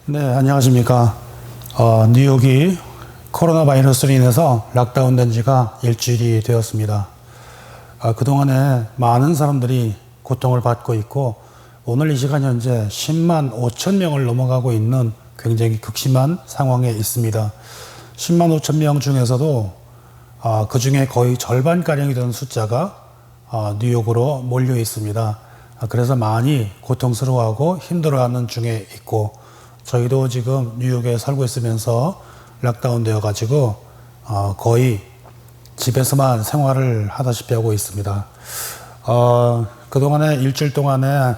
네, 안녕하십니까. 뉴욕이 코로나 바이러스로 인해서 락다운된 지가 일주일이 되었습니다. 그동안에 많은 사람들이 고통을 받고 있고, 오늘 이 시간 현재 10만 5천 명을 넘어가고 있는 굉장히 극심한 상황에 있습니다. 10만 5천 명 중에서도 그 중에 거의 절반가량이 되는 숫자가 뉴욕으로 몰려 있습니다. 그래서 많이 고통스러워하고 힘들어하는 중에 있고, 저희도 지금 뉴욕에 살고 있으면서 락다운 되어 가지고 거의 집에서만 생활을 하다시피 하고 있습니다. 그동안에 일주일 동안에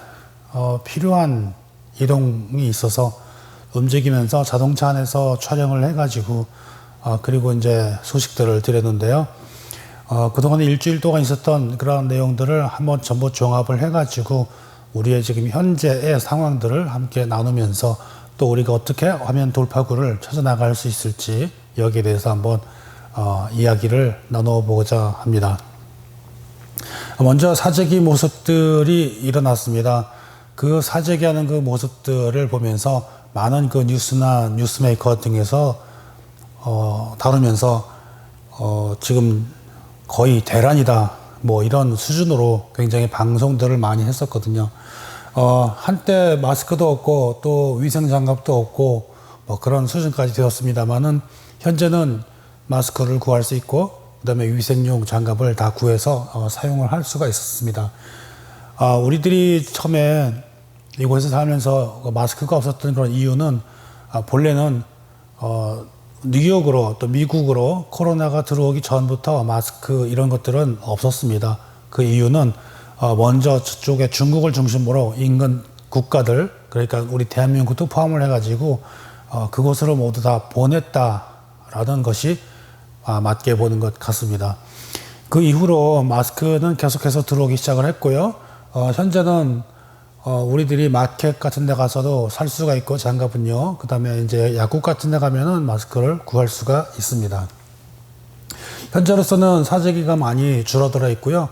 필요한 이동이 있어서 움직이면서 자동차 안에서 촬영을 해가지고 그리고 이제 소식들을 드렸는데요. 그동안에 일주일 동안 있었던 그런 내용들을 한번 전부 종합을 해가지고 우리의 지금 현재의 상황들을 함께 나누면서 또 우리가 어떻게 화면 돌파구를 찾아나갈 수 있을지 여기에 대해서 한번 이야기를 나눠보고자 합니다. 먼저 사재기 모습들이 일어났습니다. 그 사재기하는 그 모습들을 보면서 많은 그 뉴스나 뉴스메이커 등에서 다루면서 지금 거의 대란이다 뭐 이런 수준으로 굉장히 방송들을 많이 했었거든요. 한때 마스크도 없고 또 위생장갑도 없고 뭐 그런 수준까지 되었습니다만은 현재는 마스크를 구할 수 있고 그다음에 위생용 장갑을 다 구해서 사용을 할 수가 있었습니다. 우리들이 처음에 이곳에 살면서 마스크가 없었던 그런 이유는 본래는 뉴욕으로 또 미국으로 코로나가 들어오기 전부터 마스크 이런 것들은 없었습니다. 그 이유는 먼저 저쪽에 중국을 중심으로 인근 국가들, 그러니까 우리 대한민국도 포함을 해가지고 그곳으로 모두 다 보냈다라는 것이 맞게 보는 것 같습니다. 그 이후로 마스크는 계속해서 들어오기 시작을 했고요. 현재는 우리들이 마켓 같은 데 가서도 살 수가 있고 장갑은요. 그 다음에 이제 약국 같은 데 가면은 마스크를 구할 수가 있습니다. 현재로서는 사재기가 많이 줄어들어 있고요.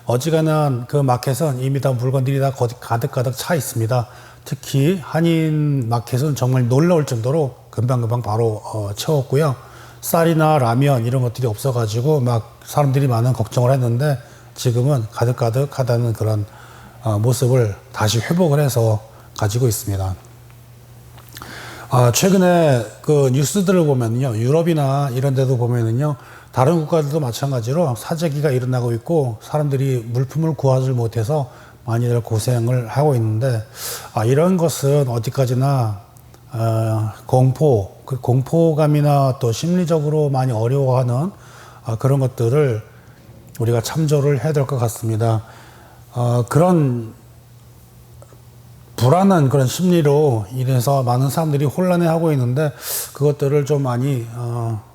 어지간한 그 마켓은 이미 다 물건들이 다 가득가득 차 있습니다. 특히 한인 마켓은 정말 놀라울 정도로 금방금방 바로 채웠고요. 쌀이나 라면 이런 것들이 없어가지고 막 사람들이 많은 걱정을 했는데 지금은 가득가득하다는 그런 모습을 다시 회복을 해서 가지고 있습니다. 최근에 그 뉴스들을 보면요, 유럽이나 이런 데도 보면은요, 다른 국가들도 마찬가지로 사재기가 일어나고 있고 사람들이 물품을 구하지 못해서 많이들 고생을 하고 있는데 이런 것은 어디까지나 공포감이나 또 심리적으로 많이 어려워하는 그런 것들을 우리가 참조를 해야 될 것 같습니다. 그런 불안한 그런 심리로 인해서 많은 사람들이 혼란해하고 있는데 그것들을 좀 많이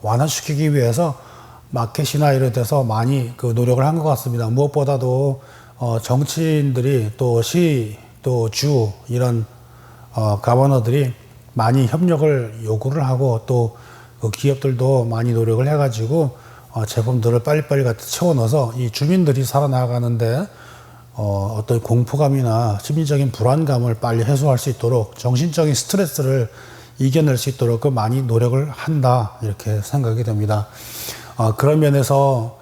완화시키기 위해서 마켓이나 이런 데서 많이 그 노력을 한 것 같습니다. 무엇보다도 정치인들이 또 시, 또 주 이런 가버너들이 많이 협력을 요구를 하고 또 그 기업들도 많이 노력을 해가지고 제품들을 빨리빨리 갖다 채워 넣어서 이 주민들이 살아나가는데 어떤 공포감이나 심리적인 불안감을 빨리 해소할 수 있도록 정신적인 스트레스를 이겨낼 수 있도록 그 많이 노력을 한다 이렇게 생각이 됩니다. 그런 면에서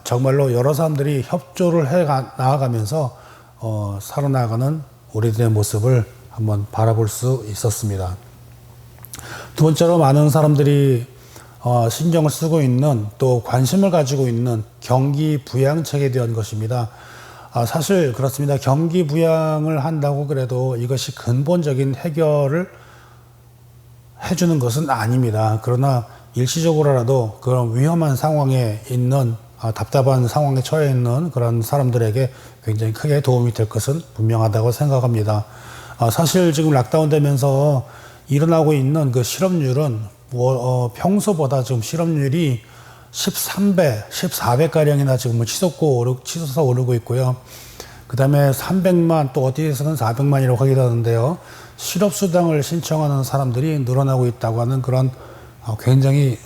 정말로 여러 사람들이 협조를 해 나아가면서 살아나가는 우리들의 모습을 한번 바라볼 수 있었습니다. 두 번째로 많은 사람들이 신경을 쓰고 있는 또 관심을 가지고 있는 경기 부양책에 대한 것입니다. 사실 그렇습니다. 경기 부양을 한다고 그래도 이것이 근본적인 해결을 해주는 것은 아닙니다. 그러나 일시적으로라도 그런 위험한 상황에 있는 답답한 상황에 처해 있는 그런 사람들에게 굉장히 크게 도움이 될 것은 분명하다고 생각합니다. 사실 지금 락다운 되면서 일어나고 있는 그 실업률은 평소보다 지금 실업률이 13배, 14배가량이나 지금 치솟아 오르고 있고요. 그 다음에 300만, 또 어디에서는 400만이라고 하기도 하는데요. 실업수당을 신청하는 사람들이 늘어나고 있다고 하는 그런 굉장히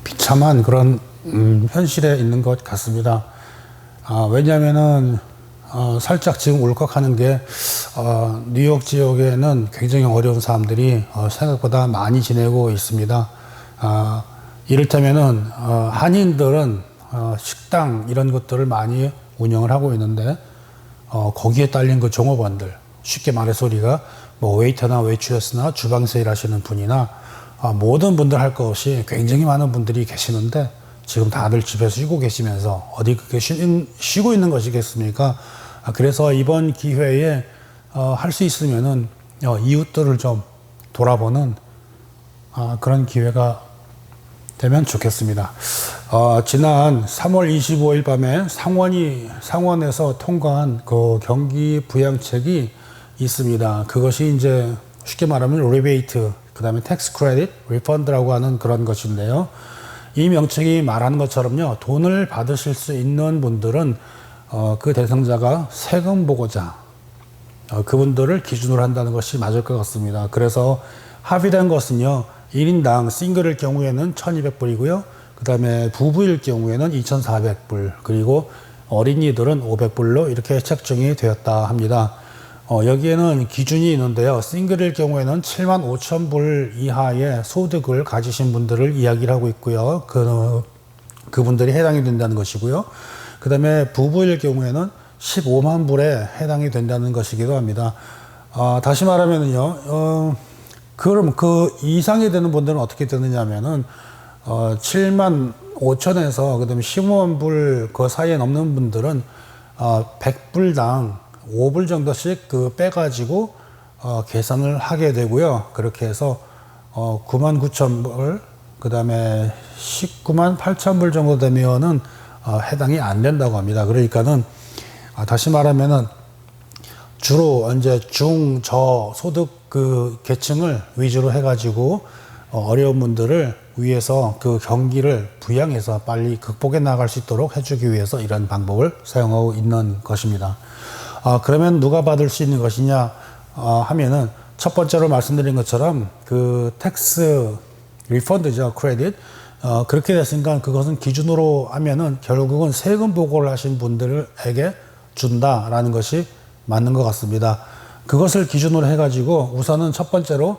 비참한 그런 현실에 있는 것 같습니다. 왜냐하면은 살짝 지금 울컥하는 게 뉴욕 지역에는 굉장히 어려운 사람들이 생각보다 많이 지내고 있습니다. 이를테면은 한인들은 식당 이런 것들을 많이 운영을 하고 있는데 거기에 딸린 그 종업원들, 쉽게 말해서 우리가 뭐 웨이터나 웨이트레스나 주방에서 일하시는 분이나 모든 분들 할 것 없이 굉장히 많은 분들이 계시는데 지금 다들 집에서 쉬고 계시면서 어디 그렇게 쉬고 있는 것이겠습니까? 그래서 이번 기회에 할 수 있으면은 이웃들을 좀 돌아보는 그런 기회가 되면 좋겠습니다. 지난 3월 25일 밤에 상원에서 통과한 그 경기 부양책이 있습니다. 그것이 이제 쉽게 말하면 리베이트, 그 다음에 텍스 크레딧, 리펀드라고 하는 그런 것인데요. 이 명칭이 말하는 것처럼요, 돈을 받으실 수 있는 분들은 그 대상자가 세금 보고자, 그분들을 기준으로 한다는 것이 맞을 것 같습니다. 그래서 합의된 것은요, 1인당 싱글일 경우에는 1200불이고요. 그 다음에 부부일 경우에는 2400불, 그리고 어린이들은 500불로 이렇게 책정이 되었다 합니다. 여기에는 기준이 있는데요. 싱글일 경우에는 75,000불 이하의 소득을 가지신 분들을 이야기를 하고 있고요. 그분들이 해당이 된다는 것이고요. 그 다음에 부부일 경우에는 15만 불에 해당이 된다는 것이기도 합니다. 다시 말하면은요, 그럼 그 이상이 되는 분들은 어떻게 되느냐 하면은, 7만 5천에서 그 다음에 15만 불 그 사이에 넘는 분들은, 100불당 5불 정도씩 빼가지고, 계산을 하게 되고요. 그렇게 해서, 9만 9천 불, 그 다음에 19만 8천 불 정도 되면은, 해당이 안 된다고 합니다. 그러니까는, 다시 말하면은, 주로 이제 중, 저 소득 그 계층을 위주로 해가지고 어려운 분들을 위해서 그 경기를 부양해서 빨리 극복해 나갈 수 있도록 해주기 위해서 이런 방법을 사용하고 있는 것입니다. 그러면 누가 받을 수 있는 것이냐 하면은 첫 번째로 말씀드린 것처럼 그 텍스 리펀드죠, 크레딧. 그렇게 됐으니까 그것은 기준으로 하면은 결국은 세금 보고를 하신 분들에게 준다라는 것이 맞는 것 같습니다. 그것을 기준으로 해가지고 우선은 첫 번째로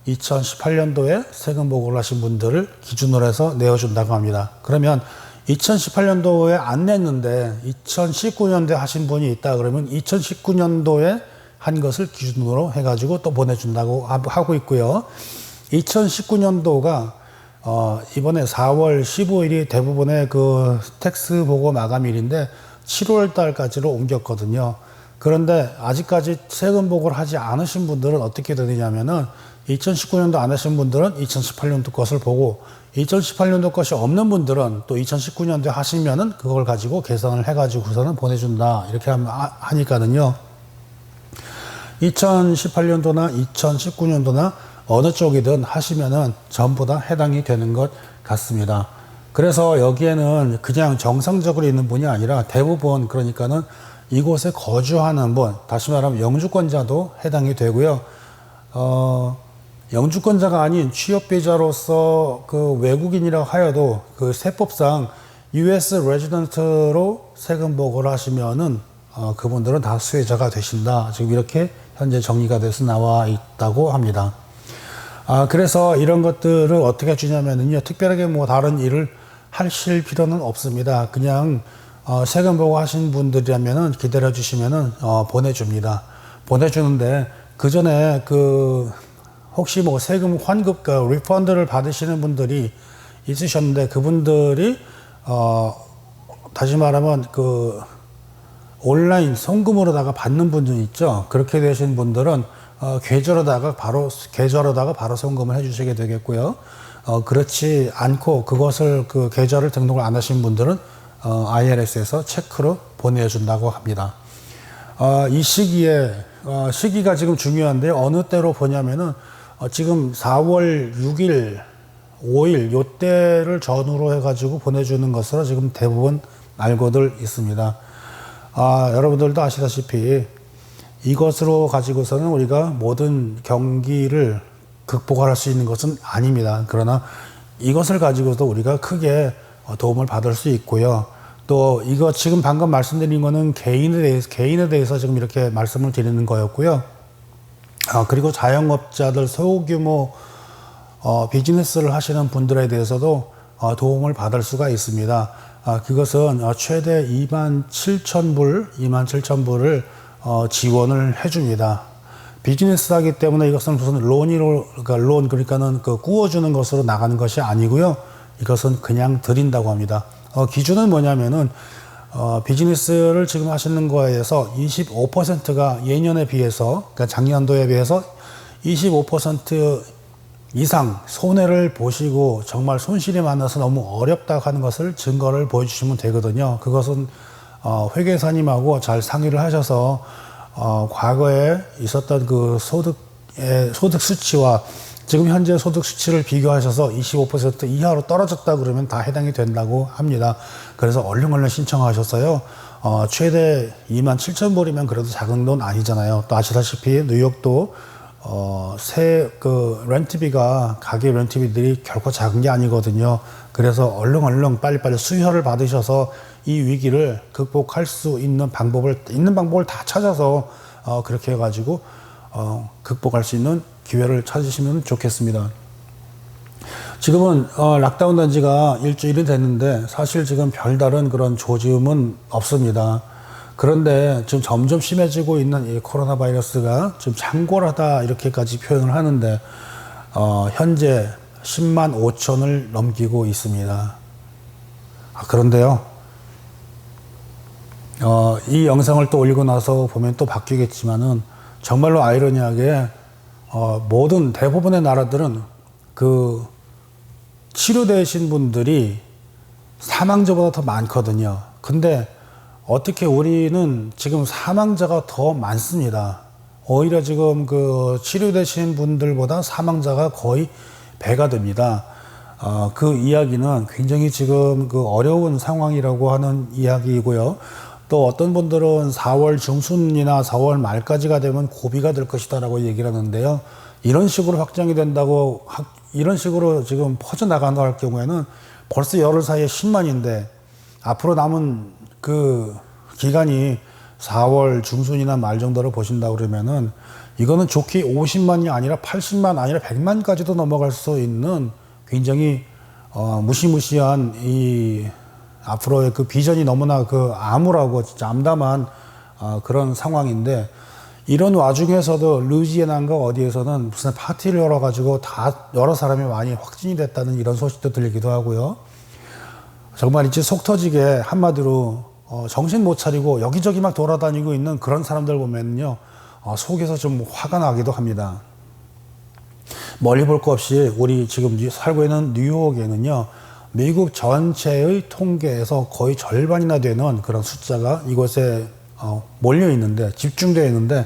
2018년도에 세금 보고를 하신 분들을 기준으로 해서 내어준다고 합니다. 그러면 2018년도에 안 냈는데 2019년도에 하신 분이 있다 그러면 2019년도에 한 것을 기준으로 해가지고 또 보내준다고 하고 있고요. 2019년도가 이번에 4월 15일이 대부분의 그 텍스 보고 마감일인데 7월 달까지로 옮겼거든요. 그런데 아직까지 세금 보고를 하지 않으신 분들은 어떻게 되느냐면은 2019년도 안 하신 분들은 2018년도 것을 보고 2018년도 것이 없는 분들은 또 2019년도에 하시면은 그걸 가지고 계산을 해가지고서는 보내준다. 이렇게 하니까는요. 2018년도나 2019년도나 어느 쪽이든 하시면은 전부 다 해당이 되는 것 같습니다. 그래서 여기에는 그냥 정상적으로 있는 분이 아니라 대부분 그러니까는 이곳에 거주하는 분, 다시 말하면 영주권자도 해당이 되고요. 영주권자가 아닌 취업비자로서 그 외국인이라고 하여도 그 세법상 US 레지던트로 세금 보고를 하시면은 그분들은 다 수혜자가 되신다. 지금 이렇게 현재 정리가 돼서 나와 있다고 합니다. 그래서 이런 것들을 어떻게 주냐면은요, 특별하게 뭐 다른 일을 하실 필요는 없습니다. 그냥 세금 보고 하신 분들이라면은 기다려 주시면은 보내줍니다. 보내주는데 그 전에 혹시 뭐 세금 환급, 리펀드를 받으시는 분들이 있으셨는데 그분들이 다시 말하면 온라인 송금으로다가 받는 분들 있죠. 그렇게 되신 분들은 계좌로다가 바로 송금을 해주시게 되겠고요. 그렇지 않고 그것을 계좌를 등록을 안 하신 분들은 IRS에서 체크로 보내준다고 합니다. 이 시기가 지금 중요한데 어느 때로 보냐면은 지금 4월 6일, 5일 요때를 전후로 해가지고 보내주는 것으로 지금 대부분 알고들 있습니다. 여러분들도 아시다시피 이것으로 가지고서는 우리가 모든 경기를 극복할 수 있는 것은 아닙니다. 그러나 이것을 가지고도 우리가 크게 도움을 받을 수 있고요. 또 이거 지금 방금 말씀드린 거는 개인에 대해서 지금 이렇게 말씀을 드리는 거였고요. 그리고 자영업자들 소규모 비즈니스를 하시는 분들에 대해서도 도움을 받을 수가 있습니다. 그것은 최대 27,000불을 지원을 해줍니다. 비즈니스 하기 때문에 이것은 무슨 그러니까는 그 구워주는 것으로 나가는 것이 아니고요. 이것은 그냥 드린다고 합니다. 기준은 뭐냐면은, 비즈니스를 지금 하시는 거에서 25%가 예년에 비해서, 그러니까 작년도에 비해서 25% 이상 손해를 보시고 정말 손실이 많아서 너무 어렵다 하는 것을 증거를 보여주시면 되거든요. 그것은 회계사님하고 잘 상의를 하셔서 과거에 있었던 그 소득 수치와 지금 현재 소득 수치를 비교하셔서 25% 이하로 떨어졌다 그러면 다 해당이 된다고 합니다. 그래서 얼른 신청하셨어요. 최대 27,000불이면 그래도 작은 돈 아니잖아요. 또 아시다시피 뉴욕도 렌트비가, 가게 렌트비들이 결코 작은 게 아니거든요. 그래서 얼른 빨리빨리 수혈을 받으셔서 이 위기를 극복할 수 있는 방법을 다 찾아서, 그렇게 해가지고, 극복할 수 있는 기회를 찾으시면 좋겠습니다. 지금은, 락다운 된 지가 일주일이 됐는데, 사실 지금 별다른 그런 조짐은 없습니다. 그런데 지금 점점 심해지고 있는 이 코로나 바이러스가 지금 창궐하다 이렇게까지 표현을 하는데, 현재 10만 5천을 넘기고 있습니다. 그런데요, 이 영상을 또 올리고 나서 보면 또 바뀌겠지만은, 정말로 아이러니하게, 대부분의 나라들은 그 치료되신 분들이 사망자보다 더 많거든요. 근데 어떻게 우리는 지금 사망자가 더 많습니다. 오히려 지금 그 치료되신 분들보다 사망자가 거의 배가 됩니다. 그 이야기는 굉장히 지금 그 어려운 상황이라고 하는 이야기이고요. 또 어떤 분들은 4월 중순이나 4월 말까지가 되면 고비가 될 것이다라고 얘기를 하는데요. 이런 식으로 확장이 된다고, 이런 식으로 지금 퍼져나간다 할 경우에는 벌써 열흘 사이에 10만인데, 앞으로 남은 그 기간이 4월 중순이나 말 정도로 보신다고 그러면은, 이거는 좋게 50만이 아니라 80만 아니라 100만까지도 넘어갈 수 있는 굉장히 무시무시한 앞으로의 그 비전이 너무나 그 암울하고 진짜 암담한 그런 상황인데, 이런 와중에서도 루이지애나인가 어디에서는 무슨 파티를 열어가지고 여러 사람이 많이 확진이 됐다는 이런 소식도 들리기도 하고요. 정말 이제 속 터지게 한마디로 정신 못 차리고 여기저기 막 돌아다니고 있는 그런 사람들 보면요, 속에서 좀 화가 나기도 합니다. 멀리 볼 거 없이 우리 지금 살고 있는 뉴욕에는요, 미국 전체의 통계에서 거의 절반이나 되는 그런 숫자가 이곳에 몰려 있는데, 집중되어 있는데,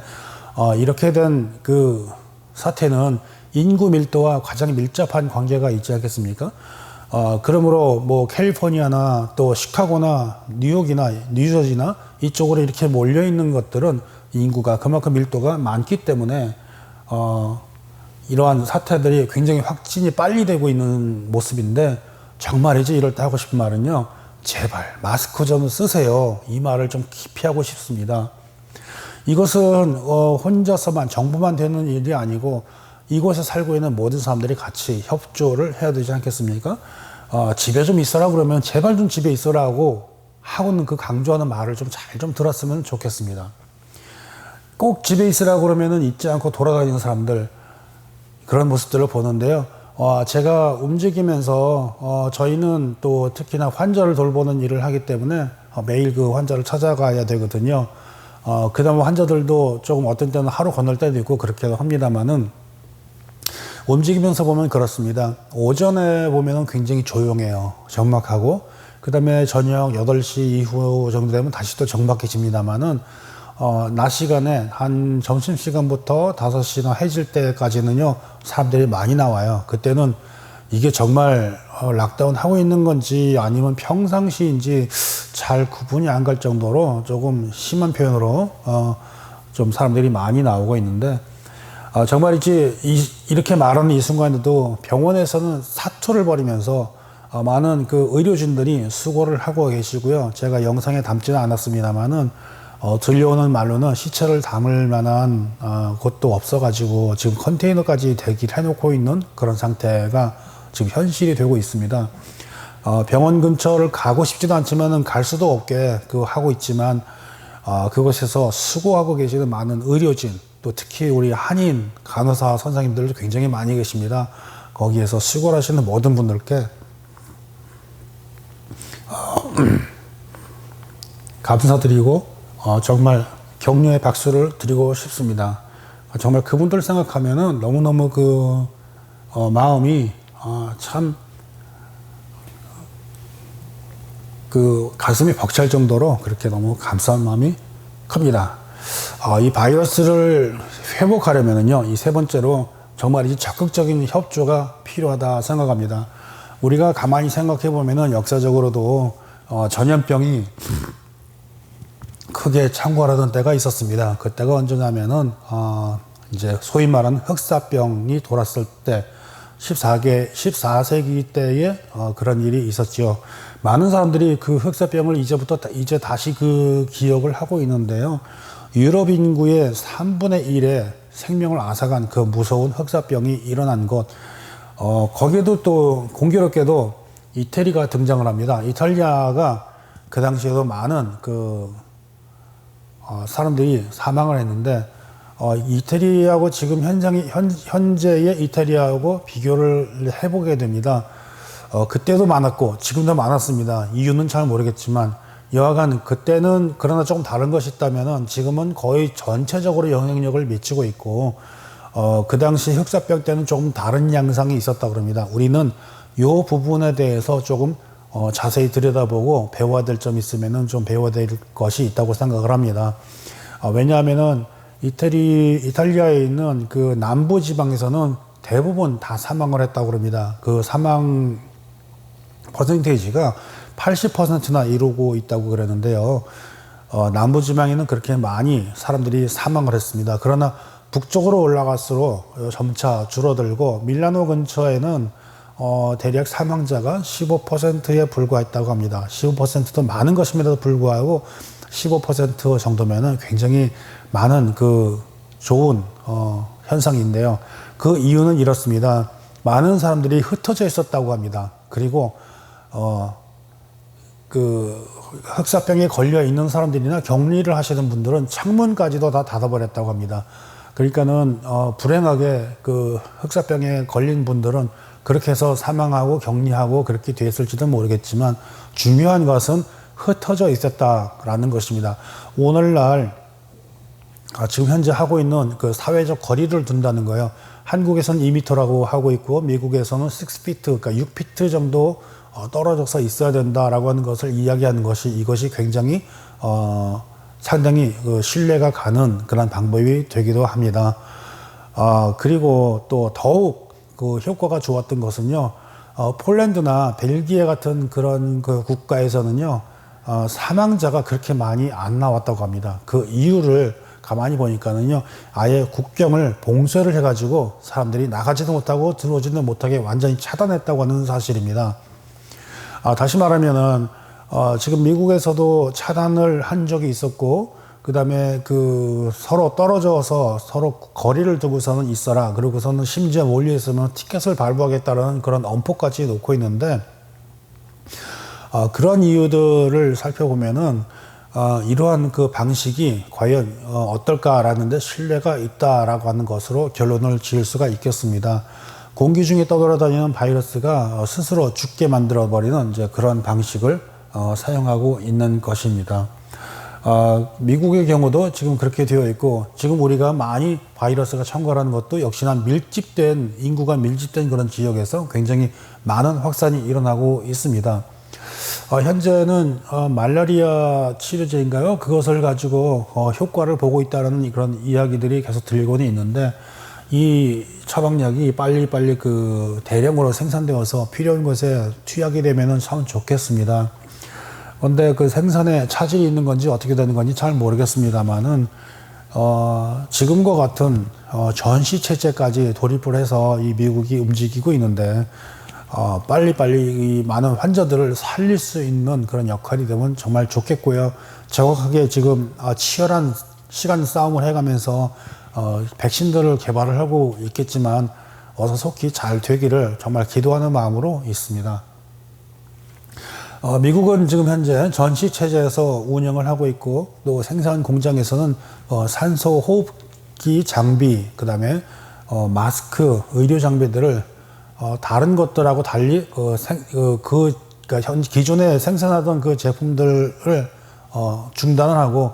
이렇게 된 그 사태는 인구 밀도와 가장 밀접한 관계가 있지 않겠습니까? 그러므로 뭐 캘리포니아나 또 시카고나 뉴욕이나 뉴저지나 이쪽으로 이렇게 몰려 있는 것들은 인구가 그만큼 밀도가 많기 때문에 이러한 사태들이 굉장히 확진이 빨리 되고 있는 모습인데, 정말이지 이럴 때 하고 싶은 말은요, 제발 마스크 좀 쓰세요. 이 말을 좀 깊이 하고 싶습니다. 이것은 혼자서만, 정부만 되는 일이 아니고 이곳에 살고 있는 모든 사람들이 같이 협조를 해야 되지 않겠습니까? 집에 좀 있어라 그러면 제발 좀 집에 있어라고 하고는 그 강조하는 말을 좀 잘 좀 들었으면 좋겠습니다. 꼭 집에 있으라 그러면은 있지 않고 돌아다니는 사람들, 그런 모습들을 보는데요. 제가 움직이면서 저희는 또 특히나 환자를 돌보는 일을 하기 때문에 매일 그 환자를 찾아가야 되거든요. 그 다음에 환자들도 조금 어떤 때는 하루 건널 때도 있고 그렇게 합니다만은, 움직이면서 보면 그렇습니다. 오전에 보면은 굉장히 조용해요. 적막하고, 그 다음에 저녁 8시 이후 정도 되면 다시 또 적막해집니다만은, 낮 시간에 한 점심시간부터 5시나 해질 때까지는요, 사람들이 많이 나와요. 그때는 이게 정말 락다운 하고 있는 건지 아니면 평상시인지 잘 구분이 안 갈 정도로 조금 심한 표현으로 좀 사람들이 많이 나오고 있는데, 정말 이렇게 말하는 이 순간에도 병원에서는 사투를 벌이면서 많은 그 의료진들이 수고를 하고 계시고요. 제가 영상에 담지는 않았습니다만은 들려오는 말로는 시체를 담을 만한 곳도 없어가지고 지금 컨테이너까지 대기를 해놓고 있는 그런 상태가 지금 현실이 되고 있습니다. 병원 근처를 가고 싶지도 않지만은 갈 수도 없게 하고 있지만 그곳에서 수고하고 계시는 많은 의료진, 또 특히 우리 한인 간호사 선생님들도 굉장히 많이 계십니다. 거기에서 수고를 하시는 모든 분들께 감사드리고 정말 격려의 박수를 드리고 싶습니다. 정말 그분들 생각하면은 너무너무 마음이 참 가슴이 벅찰 정도로 그렇게 너무 감사한 마음이 큽니다. 이 바이러스를 회복하려면은요, 이 세 번째로 정말 이제 적극적인 협조가 필요하다 생각합니다. 우리가 가만히 생각해 보면은 역사적으로도 전염병이 크게 창궐하던 때가 있었습니다. 그때가 언제냐면은 이제 소위 말하는 흑사병이 돌았을 때 14세기 때에 그런 일이 있었죠. 많은 사람들이 그 흑사병을 이제 다시 기억을 하고 있는데요. 유럽 인구의 3분의 1의 생명을 앗아간 그 무서운 흑사병이 일어난 곳, 거기에도 또 공교롭게도 이태리가 등장을 합니다. 이탈리아가 그 당시에도 많은 사람들이 사망을 했는데, 이태리하고 지금 현재의 이태리하고 비교를 해보게 됩니다. 그때도 많았고 지금도 많았습니다. 이유는 잘 모르겠지만 여하간 그때는 그러나 조금 다른 것이 있다면은 지금은 거의 전체적으로 영향력을 미치고 있고, 그 당시 흑사병 때는 조금 다른 양상이 있었다고 합니다. 우리는 요 부분에 대해서 조금 자세히 들여다보고 배워야 될 점이 있으면은 좀 배워야 될 것이 있다고 생각을 합니다. 왜냐하면은 이탈리아에 있는 그 남부 지방에서는 대부분 다 사망을 했다고 합니다. 그 사망 퍼센테이지가 80%나 이루고 있다고 그랬는데요. 남부 지방에는 그렇게 많이 사람들이 사망을 했습니다. 그러나 북쪽으로 올라갈수록 점차 줄어들고, 밀라노 근처에는 대략 사망자가 15%에 불과했다고 합니다. 15%도 많은 것임에도 불구하고 15% 정도면은 굉장히 많은 좋은 현상인데요. 그 이유는 이렇습니다. 많은 사람들이 흩어져 있었다고 합니다. 그리고 흑사병에 걸려 있는 사람들이나 격리를 하시는 분들은 창문까지도 다 닫아버렸다고 합니다. 그러니까는 불행하게 흑사병에 걸린 분들은 그렇게 해서 사망하고 격리하고 그렇게 됐을지도 모르겠지만, 중요한 것은 흩어져 있었다라는 것입니다. 오늘날 지금 현재 하고 있는 사회적 거리를 둔다는 거예요. 한국에서는 2m라고 하고 있고, 미국에서는 6피트, 그러니까 6피트 정도 떨어져서 있어야 된다라고 하는 것을 이야기하는 것이, 이것이 굉장히 상당히 신뢰가 가는 그런 방법이 되기도 합니다. 그리고 또 더욱 효과가 좋았던 것은요, 폴란드나 벨기에 같은 그런 국가에서는요, 사망자가 그렇게 많이 안 나왔다고 합니다. 그 이유를 가만히 보니까는요, 아예 국경을 봉쇄를 해가지고 사람들이 나가지도 못하고 들어오지도 못하게 완전히 차단했다고 하는 사실입니다. 다시 말하면은 지금 미국에서도 차단을 한 적이 있었고, 그 다음에 서로 떨어져서 서로 거리를 두고서는 있어라, 그리고서는 심지어 몰려 있으면 티켓을 발부하겠다는 그런 엄포까지 놓고 있는데, 그런 이유들을 살펴보면은 이러한 방식이 과연 어떨까라는 데 신뢰가 있다라고 하는 것으로 결론을 지을 수가 있겠습니다. 공기 중에 떠돌아다니는 바이러스가 스스로 죽게 만들어버리는 이제 그런 방식을 사용하고 있는 것입니다. 미국의 경우도 지금 그렇게 되어 있고, 지금 우리가 많이 바이러스가 창궐하는 것도 역시나 인구가 밀집된 그런 지역에서 굉장히 많은 확산이 일어나고 있습니다. 현재는 말라리아 치료제인가요? 그것을 가지고 효과를 보고 있다는 그런 이야기들이 계속 들리고는 있는데, 이 처방약이 빨리빨리 대량으로 생산되어서 필요한 것에 투약이 되면은 참 좋겠습니다. 그런데 생산에 차질이 있는 건지 어떻게 되는 건지 잘 모르겠습니다만은, 지금과 같은 전시 체제까지 돌입을 해서 이 미국이 움직이고 있는데, 빨리빨리 이 많은 환자들을 살릴 수 있는 그런 역할이 되면 정말 좋겠고요. 정확하게 지금 치열한 시간 싸움을 해가면서 백신들을 개발을 하고 있겠지만 어서 속히 잘 되기를 정말 기도하는 마음으로 있습니다. 미국은 지금 현재 전시 체제에서 운영을 하고 있고 또 생산 공장에서는 산소 호흡기 장비, 그다음에 마스크, 의료 장비들을 다른 것들하고 달리 그러니까 기존에 생산하던 그 제품들을 중단을 하고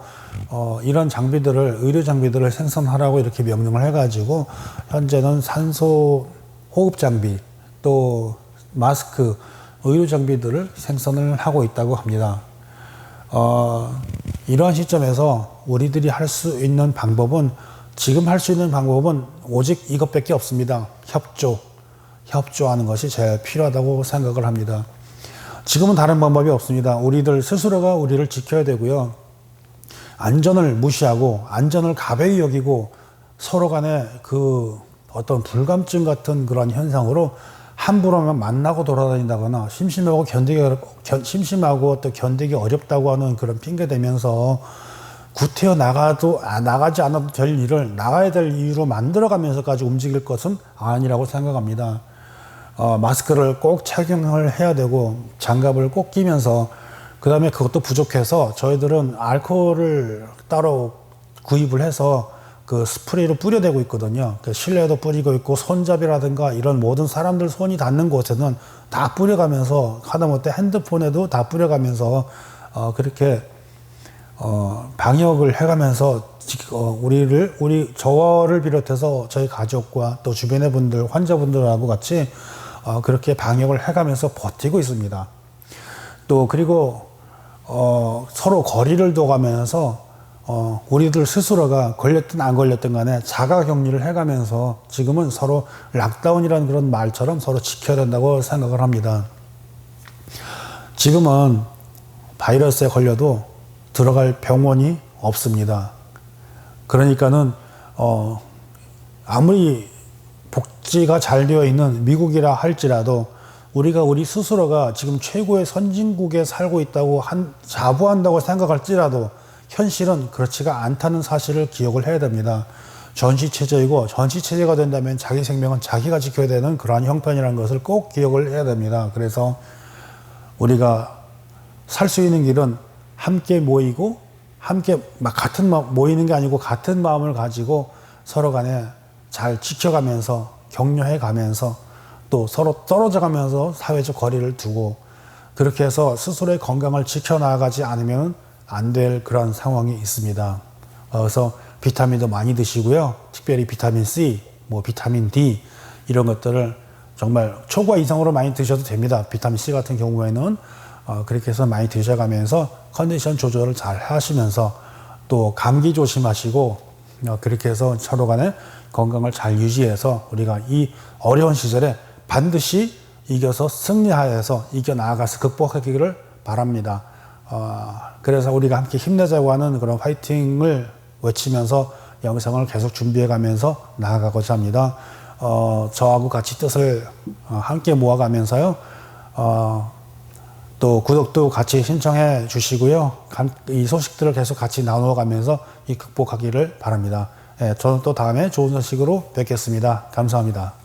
이런 장비들을 의료 장비들을 생산하라고 이렇게 명령을 해가지고 현재는 산소 호흡 장비 또 마스크 의료 장비들을 생산을 하고 있다고 합니다. 이러한 시점에서 우리들이 할 수 있는 방법은 지금 할 수 있는 방법은 오직 이것밖에 없습니다. 협조하는 것이 제일 필요하다고 생각을 합니다. 지금은 다른 방법이 없습니다. 우리들 스스로가 우리를 지켜야 되고요. 안전을 무시하고 안전을 가벼이 여기고 서로 간에 그 어떤 불감증 같은 그런 현상으로 함부로만 만나고 돌아다닌다거나 심심하고 또 견디기 어렵다고 하는 그런 핑계 대면서 구태여 나가지 않아도 될 일을 나가야 될 이유로 만들어가면서까지 움직일 것은 아니라고 생각합니다. 마스크를 꼭 착용을 해야 되고 장갑을 꼭 끼면서 그 다음에 그것도 부족해서 저희들은 알코올을 따로 구입을 해서 그 스프레이로 뿌려대고 있거든요. 실내에도 뿌리고 있고 손잡이라든가 이런 모든 사람들 손이 닿는 곳에는 다 뿌려가면서 하다못해 핸드폰에도 다 뿌려가면서 그렇게 방역을 해가면서 저를 비롯해서 저희 가족과 또 주변의 분들, 환자분들하고 같이 그렇게 방역을 해가면서 버티고 있습니다. 또 그리고 서로 거리를 둬가면서 우리들 스스로가 걸렸든 안 걸렸든 간에 자가 격리를 해가면서 지금은 서로 락다운이라는 그런 말처럼 서로 지켜야 된다고 생각을 합니다. 지금은 바이러스에 걸려도 들어갈 병원이 없습니다. 그러니까는 아무리 복지가 잘 되어 있는 미국이라 할지라도 우리가 우리 스스로가 지금 최고의 선진국에 살고 있다고 자부한다고 생각할지라도 현실은 그렇지가 않다는 사실을 기억을 해야 됩니다. 전시체제이고 전시체제가 된다면 자기 생명은 자기가 지켜야 되는 그러한 형편이라는 것을 꼭 기억을 해야 됩니다. 그래서 우리가 살 수 있는 길은 함께 모이고 함께 모이는 게 아니고 같은 마음을 가지고 서로 간에 잘 지켜가면서 격려해 가면서 또 서로 떨어져 가면서 사회적 거리를 두고 그렇게 해서 스스로의 건강을 지켜나가지 않으면 안 될 그런 상황이 있습니다. 그래서 비타민도 많이 드시고요. 특별히 비타민 C, 비타민 D 이런 것들을 정말 초과 이상으로 많이 드셔도 됩니다. 비타민 C 같은 경우에는 그렇게 해서 많이 드셔가면서 컨디션 조절을 잘 하시면서 또 감기 조심하시고 그렇게 해서 서로 간에 건강을 잘 유지해서 우리가 이 어려운 시절에 반드시 이겨서 승리하여서 이겨나가서 극복하기를 바랍니다. 그래서 우리가 함께 힘내자고 하는 그런 화이팅을 외치면서 영상을 계속 준비해 가면서 나아가고자 합니다. 저하고 같이 뜻을 함께 모아가면서요. 또 구독도 같이 신청해 주시고요. 이 소식들을 계속 같이 나누어 가면서 이 극복하기를 바랍니다. 저는 또 다음에 좋은 소식으로 뵙겠습니다. 감사합니다.